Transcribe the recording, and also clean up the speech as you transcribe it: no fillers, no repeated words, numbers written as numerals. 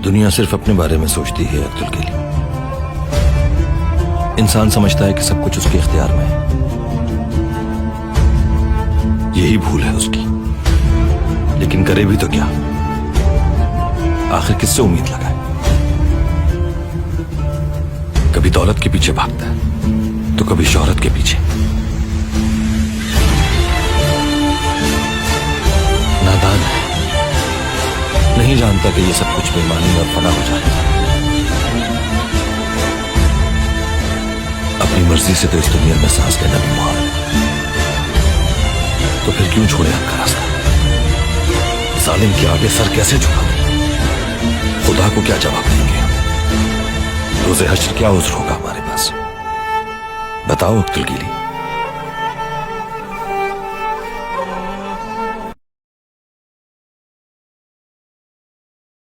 दुनिया सिर्फ अपने बारे में सोचती है अब्दुल के लिए। इंसान समझता है कि सब कुछ उसके इख्तियार में है। यही भूल है उसकी। लेकिन करे भी तो क्या? आखिर किससे उम्मीद लगाए? कभी दौलत के पीछे भागता है तो कभी शोहरत के पीछे। नादान है, नहीं जानता कि ये सब कुछ बेईमानी और फना हो जाएगा। अपनी मर्जी से तो इस दुनिया में सांस लेना भी मुहाल है, तो फिर क्यों छोड़े आपका रास्ता? जालिम के आगे सर कैसे झुकाएं? खुदा को क्या जवाब देंगे? रोज़े हश्र क्या उज़्र होगा हमारे पास? बताओ अब्दुल गिली।